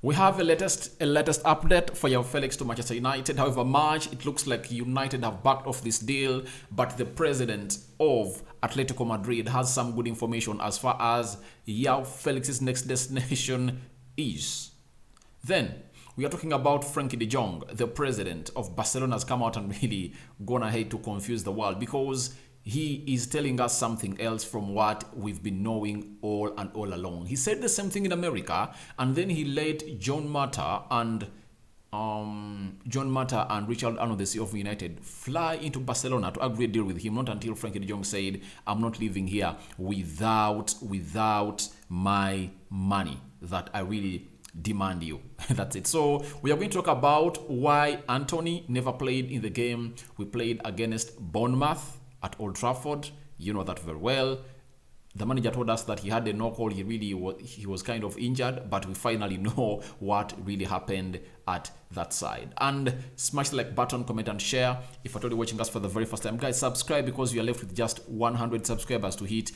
We have a latest update for Joao Felix to Manchester United. However, March, it looks like United have backed off this deal, but the president of Atletico Madrid has some good information as far as Joao Felix's next destination is. Then, we are talking about Frankie de Jong, the president of Barcelona, has come out and really gone ahead to confuse the world because he is telling us something else from what we've been knowing all along. He said the same thing in America, and then he let John Mata and Richard Arnold, the CEO of United, fly into Barcelona to agree a deal with him. Not until Frankie de Jong said, "I'm not leaving here without my money that I really demand you." That's it. So we are going to talk about why Antony never played in the game we played against Bournemouth at Old Trafford. You know that very well. The manager told us that he had a no-call. He was kind of injured, but we finally know what really happened at that side. And smash the like button, comment, and share. If you're totally watching us for the very first time, guys, subscribe because we are left with just 100 subscribers to hit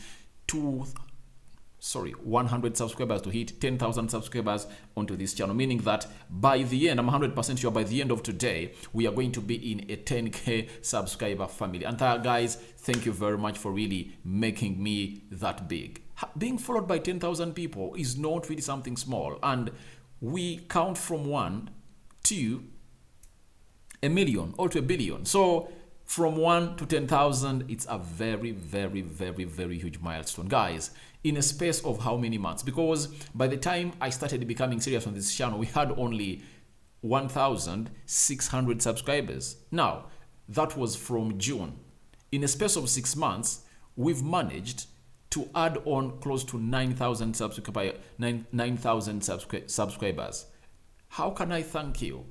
100 subscribers to hit 10,000 subscribers onto this channel, meaning that by the end, I'm 100% sure by the end of today, we are going to be in a 10K subscriber family. And guys, thank you very much for really making me that big. Being followed by 10,000 people is not really something small, and we count from 1 to a million or to a billion. So from 1 to 10,000, it's a very, very, very, very huge milestone, guys, in a space of how many months? Because by the time I started becoming serious on this channel, we had only 1,600 subscribers. Now, that was from June. In a space of 6 months, we've managed to add on close to 9,000 subscribers. How can I thank you?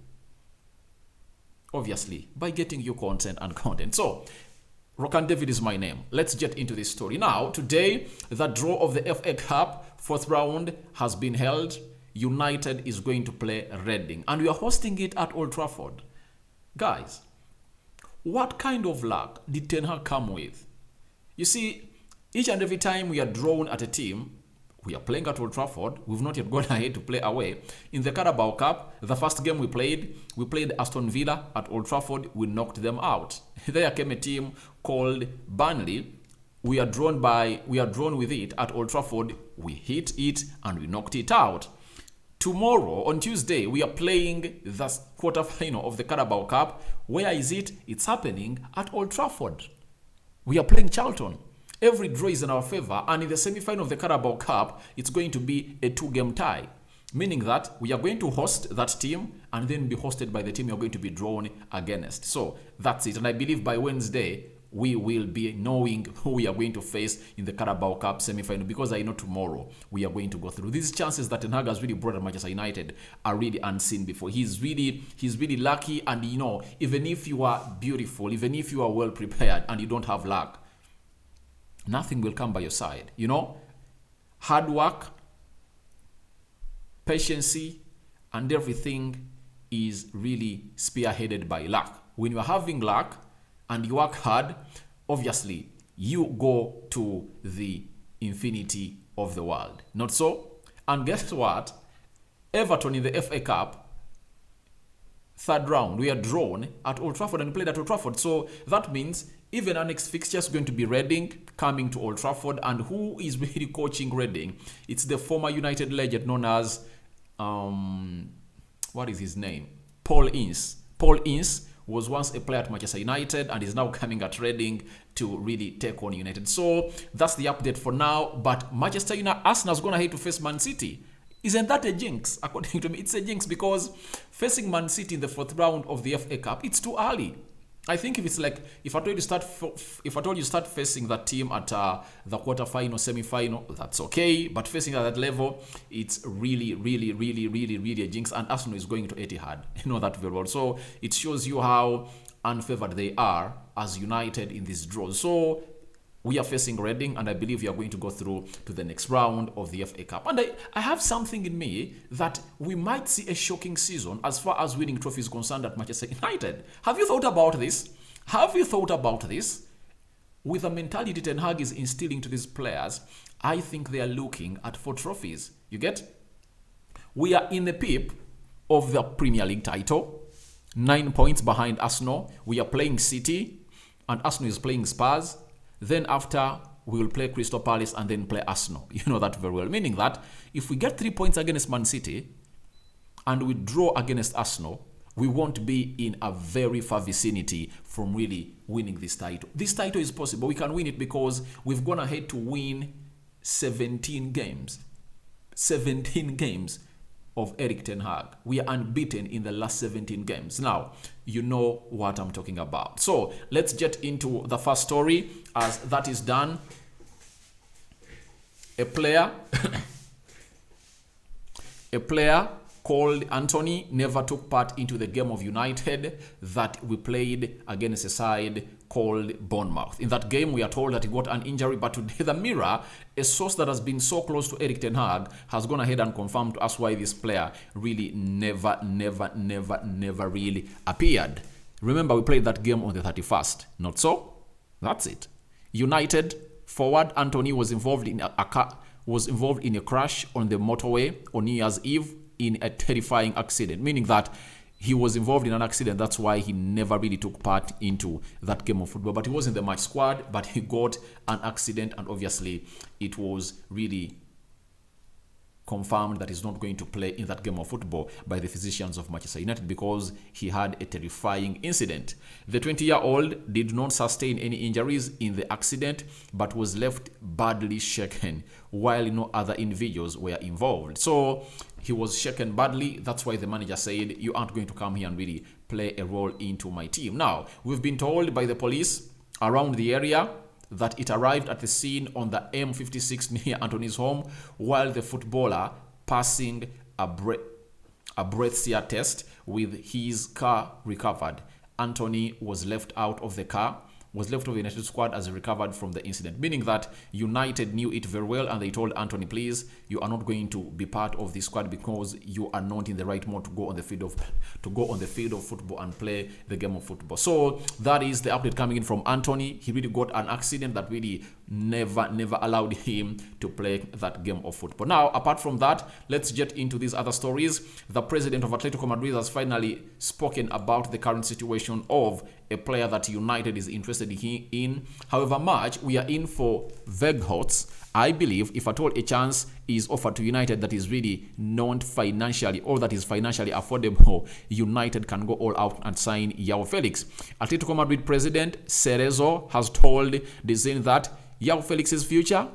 Obviously, by getting you content and content. So, Rokan David is my name. Let's get into this story. Now, today, the draw of the FA Cup 4th round has been held. United is going to play Reading, and we are hosting it at Old Trafford. Guys, what kind of luck did Ten Hag come with? You see, each and every time we are drawn at a team, we are playing at Old Trafford. We've not yet gone ahead to play away. In the Carabao Cup, the first game we played Aston Villa at Old Trafford. We knocked them out. There came a team called Burnley. We are drawn with it at Old Trafford. We hit it and we knocked it out. Tomorrow, on Tuesday, we are playing the quarterfinal of the Carabao Cup. Where is it? It's happening at Old Trafford. We are playing Charlton. Every draw is in our favor, and in the semi-final of the Carabao Cup, it's going to be a 2-game tie, meaning that we are going to host that team and then be hosted by the team you're going to be drawn against. So that's it, and I believe by Wednesday, we will be knowing who we are going to face in the Carabao Cup semi-final, because I know tomorrow we are going to go through. These chances that Ten Hag has really brought at Manchester United are really unseen before. He's really lucky, and you know, even if you are beautiful, even if you are well prepared and you don't have luck, nothing will come by your side. You know, hard work, patience, and everything is really spearheaded by luck. When you're having luck and you work hard, obviously you go to the infinity of the world. Not so? And guess what? Everton in the FA Cup 3rd round, we are drawn at Old Trafford and played at Old Trafford. So that means even our next fixture is going to be Reading coming to Old Trafford. And who is really coaching Reading? It's the former United legend known as, what is his name? Paul Ince. Paul Ince was once a player at Manchester United and is now coming at Reading to really take on United. So that's the update for now. But Manchester United, Arsenal's going to have to face Man City. Isn't that a jinx? According to me, it's a jinx because facing Man City in the 4th round of the FA Cup, it's too early. I think if I told you start facing that team at the quarterfinal, semi-final, that's okay. But facing at that level, it's really a jinx. And Arsenal is going to Etihad. You know that very well. So it shows you how unfavored they are as United in this draw. So we are facing Reading, and I believe we are going to go through to the next round of the FA Cup. And I have something in me that we might see a shocking season as far as winning trophies is concerned at Manchester United. Have you thought about this? With the mentality Ten Hag is instilling to these players, I think they are looking at 4 trophies. You get? We are in the peep of the Premier League title, 9 points behind Arsenal. We are playing City, and Arsenal is playing Spurs. Then after, we will play Crystal Palace and then play Arsenal. You know that very well. Meaning that if we get 3 points against Man City and we draw against Arsenal, we won't be in a very far vicinity from really winning this title. This title is possible. We can win it because we've gone ahead to win 17 games. 17 games of Erik ten Hag. We are unbeaten in the last 17 games. Now, you know what I'm talking about. So, let's get into the first story. As that is done, a player called Antony never took part into the game of United that we played against a side called Bournemouth. In that game, we are told that he got an injury, but today the Mirror, a source that has been so close to Erik ten Hag, has gone ahead and confirmed to us why this player really never really appeared. Remember, we played that game on the 31st. Not so? That's it. United forward Antony was involved in a crash on the motorway on New Year's Eve in a terrifying accident, meaning that he was involved in an accident. That's why he never really took part into that game of football. But he was in the match squad, but he got an accident, and obviously it was really confirmed that he's not going to play in that game of football by the physicians of Manchester United because he had a terrifying incident. The 20-year-old did not sustain any injuries in the accident but was left badly shaken while no other individuals were involved. So he was shaken badly. That's why the manager said, you aren't going to come here and really play a role into my team. Now, we've been told by the police around the area that it arrived at the scene on the M56 near Antony's home while the footballer passing a breathalyzer test with his car recovered. Antony was left out of the United squad as he recovered from the incident, meaning that United knew it very well and they told Antony, please, you are not going to be part of this squad because you are not in the right mode to go on the field of football and play the game of football. So that is the update coming in from Antony. He really got an accident that really never allowed him to play that game of football. Now, apart from that, let's get into these other stories. The president of Atletico Madrid has finally spoken about the current situation of a player that United is interested in. However much we are in for Weghorst, I believe if at all a chance is offered to United that is really not financially or that is financially affordable, United can go all out and sign Joao Felix. Atletico Madrid president Cerezo has told the Zen that Joao Felix's future,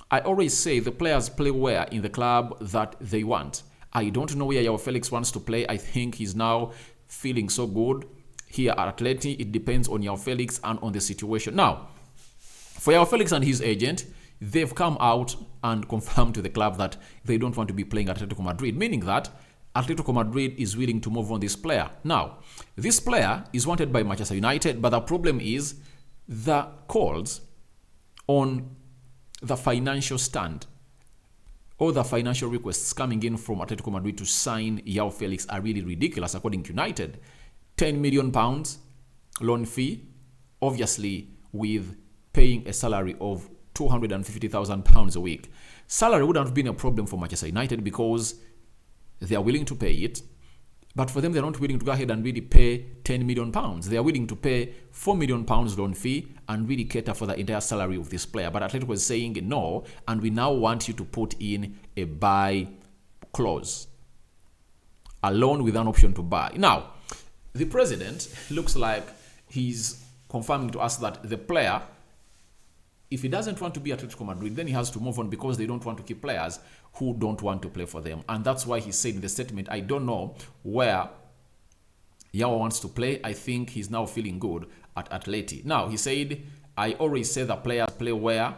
I always say the players play where in the club that they want. I don't know where Joao Felix wants to play. I think he's now feeling so good here at Atleti. It depends on Joao Felix and on the situation. Now, for Joao Felix and his agent, they've come out and confirmed to the club that they don't want to be playing at Atletico Madrid, meaning that Atletico Madrid is willing to move on this player. Now, this player is wanted by Manchester United, but the problem is the calls on the financial stand or the financial requests coming in from Atletico Madrid to sign Joao Felix are really ridiculous according to United. £10 million loan fee, obviously with paying a salary of £250,000 a week. Salary wouldn't have been a problem for Manchester United because they are willing to pay it. But for them, they're not willing to go ahead and really pay £10 million. They are willing to pay £4 million loan fee and really cater for the entire salary of this player. But Atletico is saying no, and we now want you to put in a buy clause. A loan with an option to buy. Now, the president looks like he's confirming to us that the player, if he doesn't want to be at Atletico Madrid, then he has to move on because they don't want to keep players who don't want to play for them. And that's why he said in the statement, I don't know where Joao wants to play. I think he's now feeling good at Atleti. Now, he said, I always say that players play where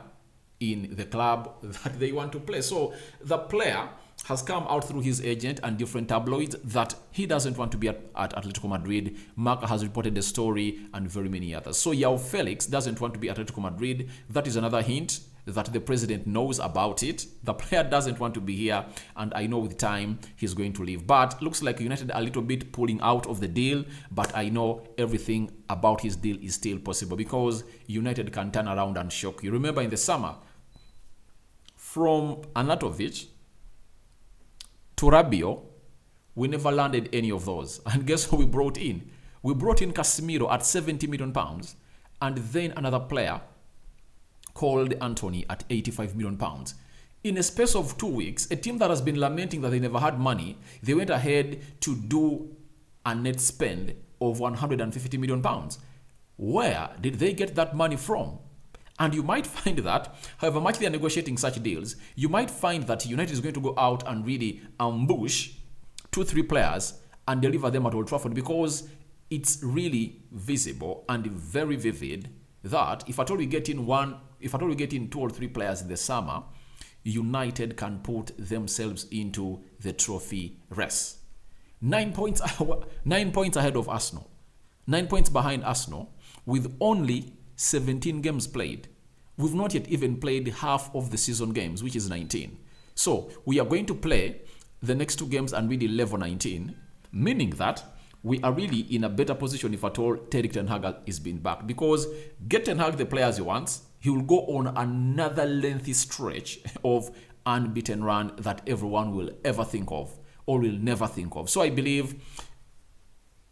in the club that they want to play. So the player has come out through his agent and different tabloids that he doesn't want to be at Atletico Madrid. Marca has reported the story and very many others. So Joao Felix doesn't want to be at Atletico Madrid. That is another hint that the president knows about it. The player doesn't want to be here, and I know with time he's going to leave. But looks like United a little bit pulling out of the deal, but I know everything about his deal is still possible because United can turn around and shock you. Remember in the summer, from Anatovic to Rabiot, we never landed any of those. And guess who we brought in? We brought in Casemiro at 70 million pounds, and then another player called Antony at 85 million pounds. In a space of 2 weeks, a team that has been lamenting that they never had money, they went ahead to do a net spend of 150 million pounds. Where did they get that money from? And you might find that, however much they are negotiating such deals, you might find that United is going to go out and really ambush 2-3 players and deliver them at Old Trafford, because it's really visible and very vivid that if at all we get in 2 or 3 players in the summer, United can put themselves into the trophy race. 9 points ahead of Arsenal. 9 points behind Arsenal with only 17 games played. We've not yet even played half of the season games, which is 19. So we are going to play the next 2 games and really level 19, meaning that we are really in a better position if at all Erik ten Hag is being back. Because get Ten Hag the players he wants, he will go on another lengthy stretch of unbeaten run that everyone will ever think of or will never think of. So I believe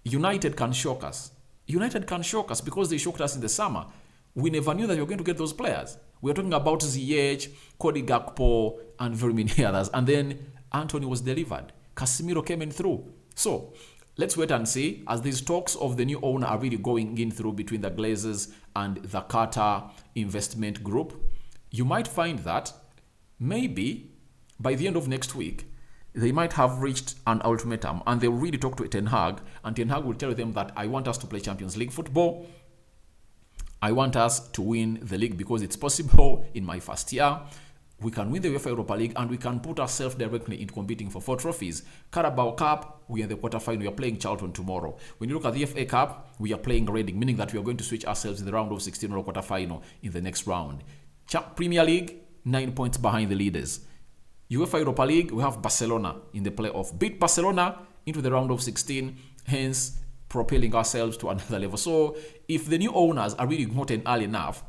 United can shock us. United can shock us because they shocked us in the summer. We never knew that we were going to get those players. We were talking about Ziyech, Cody Gakpo, and very many others. And then Antony was delivered. Casemiro came in through. So let's wait and see as these talks of the new owner are really going in through between the Glazers and the Qatar investment group. You might find that maybe by the end of next week, they might have reached an ultimatum and they'll really talk to Ten Hag, and Ten Hag will tell them that I want us to play Champions League football. I want us to win the league because it's possible in my first year. We can win the UEFA Europa League and we can put ourselves directly into competing for 4 trophies. Carabao Cup, we are in the quarterfinal. We are playing Charlton tomorrow. When you look at the FA Cup, we are playing Reading, meaning that we are going to switch ourselves in the round of 16 or quarterfinal in the next round. Premier League, 9 points behind the leaders. UEFA Europa League, we have Barcelona in the playoff. Beat Barcelona into the round of 16, hence propelling ourselves to another level. So if the new owners are really gotten early enough,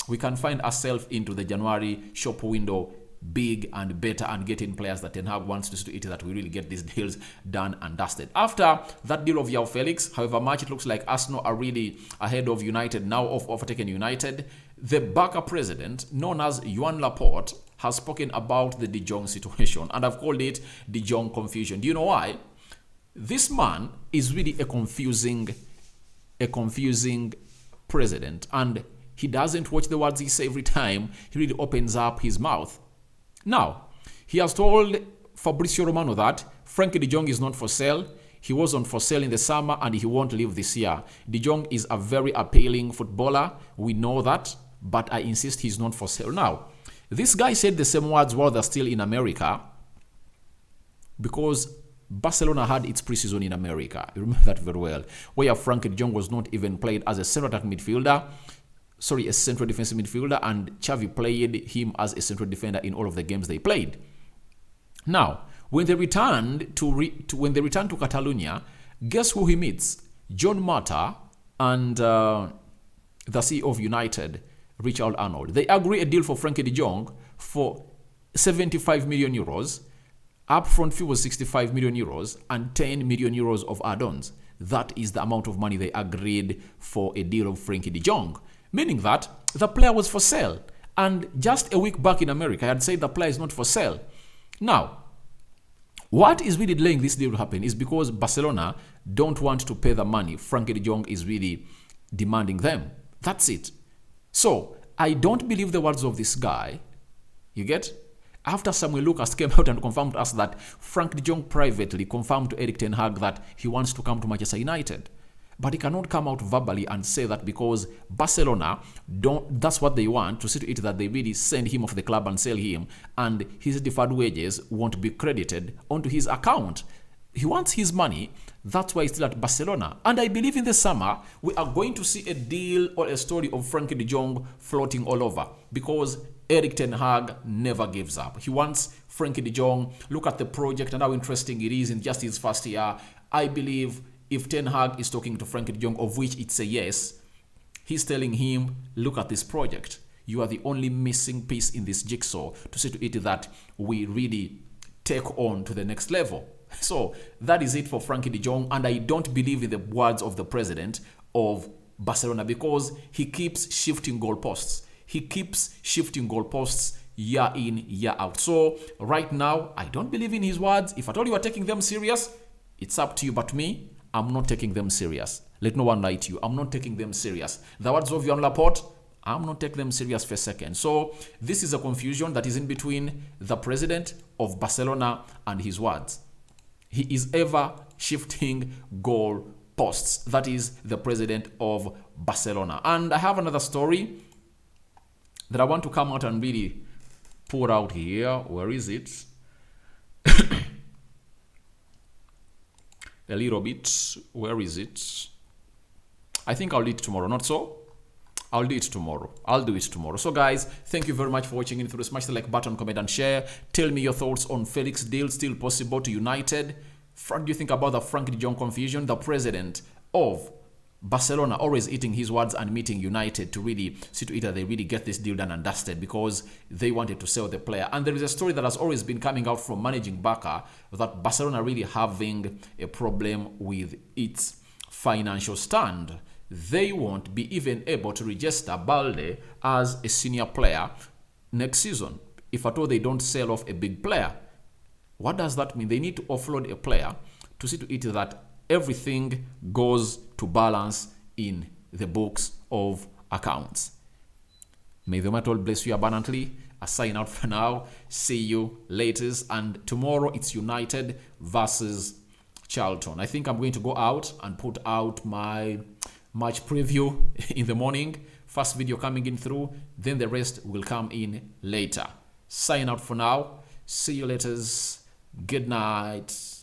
we can find ourselves into the January shop window big and better and getting players that Ten Hag wants to see to it that we really get these deals done and dusted. After that deal of Joao Felix, however much it looks like Arsenal are really ahead of United, now overtaken United, the Barca president, known as Joan Laporte, has spoken about the De Jong situation, and I've called it De Jong confusion. Do you know why? This man is really a confusing president, and he doesn't watch the words he says every time he really opens up his mouth. Now, he has told Fabrizio Romano that Frankie De Jong is not for sale. He wasn't for sale in the summer and he won't leave this year. De Jong is a very appealing footballer. We know that, but I insist he's not for sale. Now, this guy said the same words while they're still in America because Barcelona had its preseason in America. You remember that very well. Where Frankie De Jong was not even played as a central attack midfielder. A central defensive midfielder, and Xavi played him as a central defender in all of the games they played. Now, when they returned to Catalonia, guess who he meets? John Mata and the CEO of United, Richard Arnold. They agree a deal for Frankie De Jong for 75 million euros. Upfront fee was 65 million euros and 10 million euros of add-ons. That is the amount of money they agreed for a deal of Frankie De Jong. Meaning that the player was for sale. And just a week back in America, I had said the player is not for sale. Now, what is really delaying this deal to happen is because Barcelona don't want to pay the money Frankie De Jong is really demanding them. That's it. So, I don't believe the words of this guy. You get? After Samuel Lucas came out and confirmed to us that Frank De Jong privately confirmed to Erik ten Hag that he wants to come to Manchester United. But he cannot come out verbally and say that because Barcelona that's what they want, to see to it that they really send him off the club and sell him, and his deferred wages won't be credited onto his account. He wants his money. That's why he's still at Barcelona. And I believe in the summer, we are going to see a deal or a story of Frankie De Jong floating all over because Erik ten Hag never gives up. He wants Frankie De Jong. Look at the project and how interesting it is in just his first year. I believe if Ten Hag is talking to Frankie De Jong, of which it's a yes, he's telling him, look at this project. You are the only missing piece in this jigsaw to see to it that we really take on to the next level. So that is it for Frankie de Jong, and I don't believe in the words of the president of Barcelona because he keeps shifting goalposts. He keeps shifting goalposts year in, year out. So right now, I don't believe in his words. If at all you are taking them serious, it's up to you. But me, I'm not taking them serious. Let no one lie to you. I'm not taking them serious. The words of Joan Laporte, I'm not taking them serious for a second. So this is a confusion that is in between the president of Barcelona and his words. He is ever shifting goal posts. That is the president of Barcelona. And I have another story that I want to come out and really pour out here. Where is it? A little bit. Where is it? I think I'll do it tomorrow. Not so? I'll do it tomorrow. I'll do it tomorrow. So guys, thank you very much for watching in through. Smash the like button, comment and share. Tell me your thoughts on Felix deal. Still possible to United? What do you think about the Frankie de Jong confusion? The president of Barcelona always eating his words and meeting United to really see to it that they really get this deal done and dusted because they wanted to sell the player. And there is a story that has always been coming out from managing Barca that Barcelona really having a problem with its financial stand. They won't be even able to register Balde as a senior player next season if at all they don't sell off a big player. What does that mean? They need to offload a player to see to it that everything goes to balance in the books of accounts. May the Almighty bless you abundantly. I sign out for now. See you later. And tomorrow it's United versus Charlton. I think I'm going to go out and put out my match preview in the morning. First video coming in through, then the rest will come in later. Sign out for now. See you later. Good night.